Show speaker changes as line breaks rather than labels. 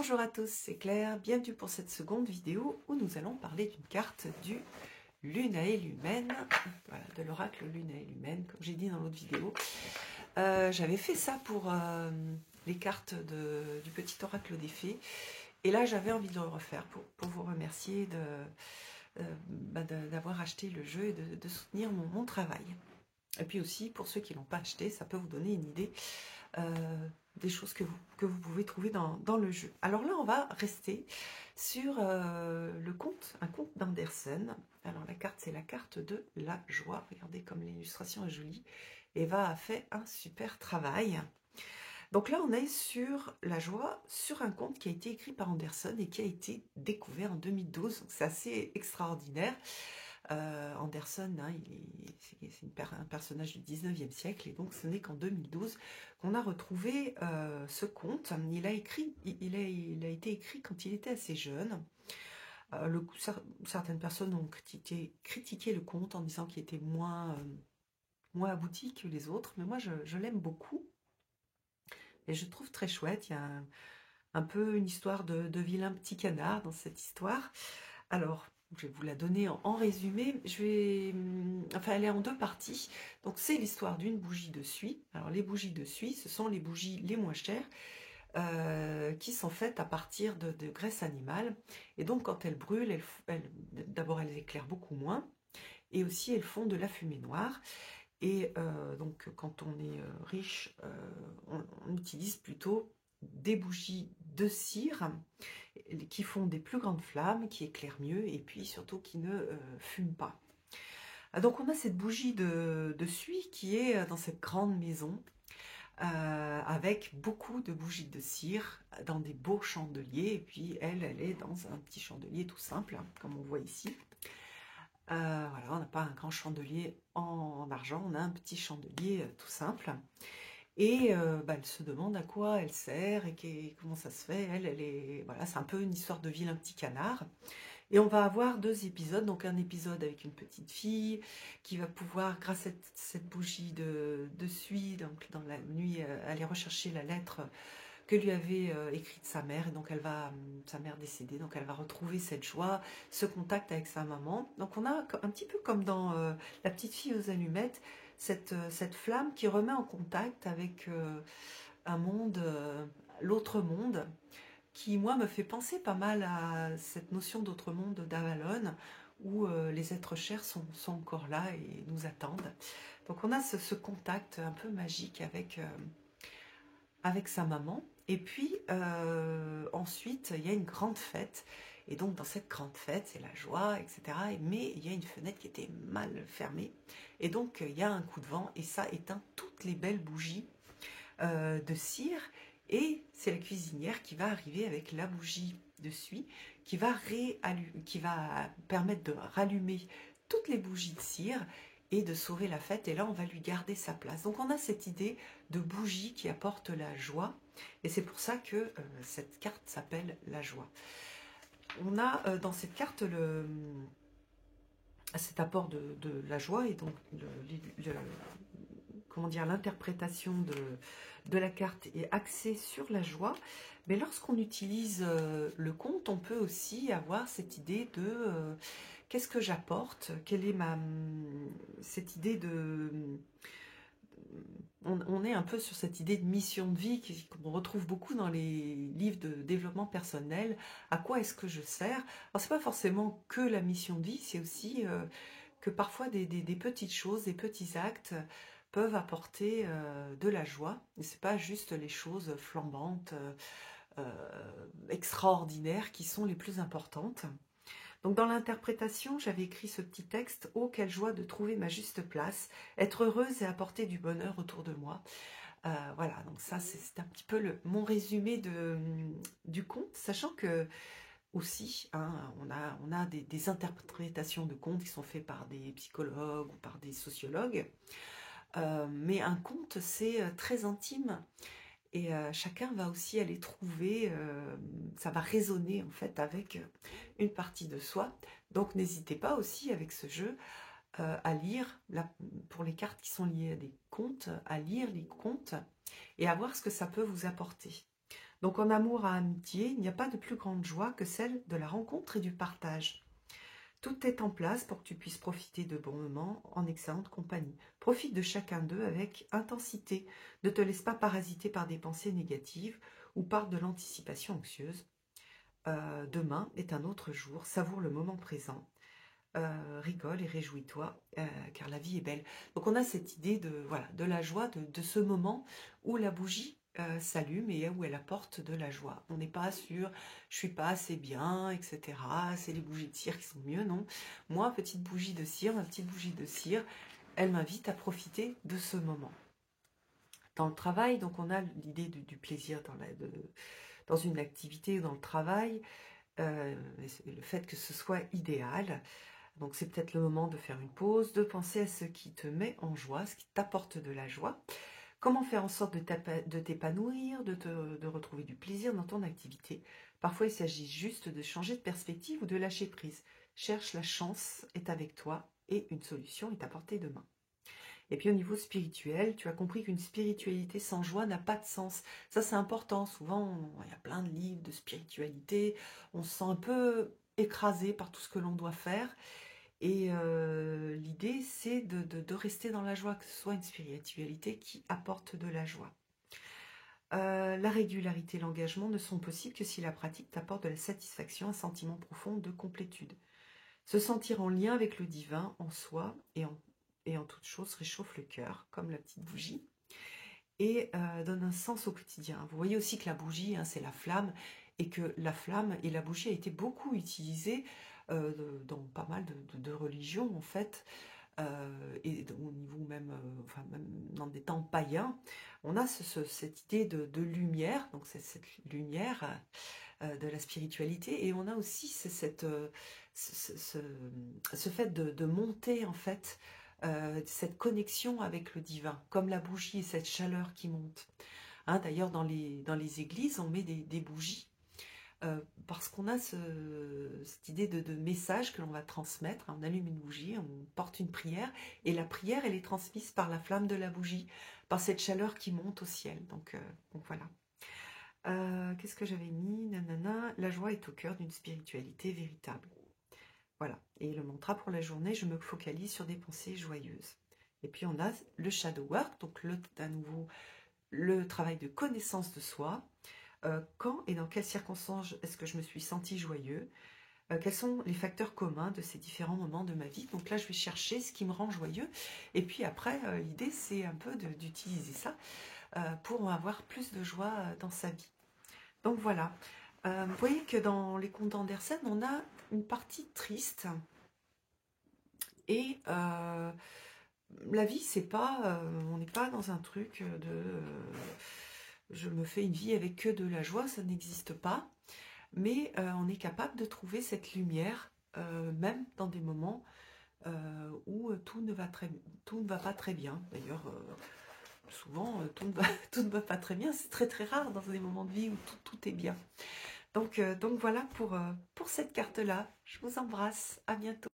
Bonjour à tous, c'est Claire, bienvenue pour cette seconde vidéo où nous allons parler d'une carte du Lunae Lumen, voilà, de l'oracle Lunae Lumen, comme j'ai dit dans l'autre vidéo. J'avais fait ça pour les cartes du petit oracle des fées, et là j'avais envie de le refaire pour vous remercier d'avoir acheté le jeu et de soutenir mon travail. Et puis aussi, pour ceux qui ne l'ont pas acheté, ça peut vous donner une idée des choses que vous pouvez trouver dans le jeu. Alors là, on va rester sur un conte d'Andersen. Alors la carte, c'est la carte de la joie. Regardez comme l'illustration est jolie. Eva a fait un super travail. Donc là, on est sur la joie, sur un conte qui a été écrit par Andersen et qui a été découvert en 2012. C'est assez extraordinaire. Andersen, hein, c'est un personnage du 19e siècle, et donc ce n'est qu'en 2012 qu'on a retrouvé ce conte. Il a été écrit quand il était assez jeune. Certaines personnes ont critiqué le conte en disant qu'il était moins abouti que les autres, mais moi je l'aime beaucoup et je trouve très chouette. Il y a un peu une histoire de vilain petit canard dans cette histoire. Alors, je vais vous la donner en résumé. Elle est en deux parties. Donc, c'est l'histoire d'une bougie de suie. Alors, les bougies de suie, ce sont les bougies les moins chères qui sont faites à partir de graisse animale. Et donc, quand elles brûlent, d'abord, elles éclairent beaucoup moins. Et aussi, elles font de la fumée noire. Et donc, quand on est riche, on utilise plutôt des bougies de cire qui font des plus grandes flammes, qui éclairent mieux et puis surtout qui ne fument pas. Donc on a cette bougie de suie qui est dans cette grande maison avec beaucoup de bougies de cire dans des beaux chandeliers, et puis elle est dans un petit chandelier tout simple, hein, comme on voit ici. Voilà, on n'a pas un grand chandelier en argent, on a un petit chandelier tout simple. Et elle se demande à quoi elle sert et comment ça se fait. Voilà, c'est un peu une histoire de vilain petit canard. Et on va avoir deux épisodes. Donc un épisode avec une petite fille qui va pouvoir, grâce à cette bougie de suie, donc dans la nuit, aller rechercher la lettre que lui avait écrite sa mère. Et donc sa mère décédée, donc elle va retrouver cette joie, ce contact avec sa maman. Donc on a un petit peu comme dans La petite fille aux allumettes, cette flamme qui remet en contact avec un monde, l'autre monde, qui moi me fait penser pas mal à cette notion d'autre monde d'Avalon, où les êtres chers sont encore là et nous attendent. Donc on a ce contact un peu magique avec sa maman. Et puis ensuite il y a une grande fête, et donc dans cette grande fête c'est la joie, etc. Mais il y a une fenêtre qui était mal fermée, et donc il y a un coup de vent et ça éteint toutes les belles bougies de cire, et c'est la cuisinière qui va arriver avec la bougie de suie qui va permettre de rallumer toutes les bougies de cire et de sauver la fête. Et là on va lui garder sa place. Donc on a cette idée de bougie qui apporte la joie, et c'est pour ça que cette carte s'appelle la joie. On a dans cette carte cet apport de la joie, et donc comment dire, l'interprétation de la carte est axée sur la joie. Mais lorsqu'on utilise le conte, on peut aussi avoir cette idée de qu'est-ce que j'apporte, quelle est cette idée de... On est un peu sur cette idée de mission de vie qu'on retrouve beaucoup dans les livres de développement personnel. À quoi est-ce que je sers? Alors c'est pas forcément que la mission de vie, c'est aussi que parfois des petites choses, des petits actes peuvent apporter de la joie. Et c'est pas juste les choses flambantes, extraordinaires qui sont les plus importantes. Donc dans l'interprétation, j'avais écrit ce petit texte: oh, quelle joie de trouver ma juste place, être heureuse et apporter du bonheur autour de moi. Voilà, donc ça c'est un petit peu mon résumé du conte, sachant que aussi, hein, on a des interprétations de contes qui sont faites par des psychologues ou par des sociologues. Mais un conte, c'est très intime, et chacun va aussi aller trouver, ça va résonner en fait avec une partie de soi. Donc n'hésitez pas aussi avec ce jeu à lire, pour les cartes qui sont liées à des contes, à lire les contes et à voir ce que ça peut vous apporter. Donc en amour à amitié, il n'y a pas de plus grande joie que celle de la rencontre et du partage. Tout est en place pour que tu puisses profiter de bons moments en excellente compagnie. Profite de chacun d'eux avec intensité. Ne te laisse pas parasiter par des pensées négatives ou par de l'anticipation anxieuse. Demain est un autre jour. Savoure le moment présent. Rigole et réjouis-toi, car la vie est belle. Donc on a cette idée de, voilà, de la joie, de ce moment où la bougie s'allume et où elle apporte de la joie. On n'est pas sur je suis pas assez bien, etc. C'est les bougies de cire qui sont mieux, non. Moi, petite bougie de cire, ma petite bougie de cire, elle m'invite à profiter de ce moment. Dans le travail, donc on a l'idée du plaisir dans une activité ou dans le travail, le fait que ce soit idéal. Donc c'est peut-être le moment de faire une pause, de penser à ce qui te met en joie, ce qui t'apporte de la joie. Comment faire en sorte de t'épanouir, de retrouver du plaisir dans ton activité. Parfois il s'agit juste de changer de perspective ou de lâcher prise. Cherche, la chance est avec toi et une solution est à portée de main. Et puis au niveau spirituel, tu as compris qu'une spiritualité sans joie n'a pas de sens. Ça c'est important, souvent il y a plein de livres de spiritualité, on se sent un peu écrasé par tout ce que l'on doit faire. Et l'idée, c'est de rester dans la joie, que ce soit une spiritualité qui apporte de la joie. La régularité et l'engagement ne sont possibles que si la pratique t'apporte de la satisfaction, un sentiment profond de complétude. Se sentir en lien avec le divin, en soi et en toute chose réchauffe le cœur, comme la petite bougie, et donne un sens au quotidien. Vous voyez aussi que la bougie, hein, c'est la flamme, et que la flamme et la bougie a été beaucoup utilisées dans pas mal de religions, en fait, et au niveau même, enfin, même dans des temps païens, on a cette idée de lumière, donc c'est cette lumière de la spiritualité, et on a aussi ce fait de monter, en fait, cette connexion avec le divin, comme la bougie et cette chaleur qui monte. Hein, d'ailleurs, dans les églises, on met des bougies parce qu'on a cette idée de message que l'on va transmettre. On allume une bougie, on porte une prière, et la prière, elle est transmise par la flamme de la bougie, par cette chaleur qui monte au ciel. Donc voilà. Qu'est-ce que j'avais mis? Nanana, la joie est au cœur d'une spiritualité véritable. Voilà. Et le mantra pour la journée, je me focalise sur des pensées joyeuses. Et puis on a le shadow work, donc à nouveau le travail de connaissance de soi. Quand et dans quelles circonstances est-ce que je me suis sentie joyeux? Quels sont les facteurs communs de ces différents moments de ma vie? Donc là, je vais chercher ce qui me rend joyeux. Et puis après, l'idée, c'est un peu d'utiliser ça pour avoir plus de joie dans sa vie. Donc voilà. Vous voyez que dans les contes d'Andersen, on a une partie triste. Et la vie, c'est pas, on n'est pas dans un truc je me fais une vie avec que de la joie, ça n'existe pas. Mais on est capable de trouver cette lumière, même dans des moments où tout ne va pas très bien. D'ailleurs, souvent, tout ne va pas très bien. C'est très très rare dans des moments de vie où tout est bien. Donc voilà pour cette carte-là. Je vous embrasse. À bientôt.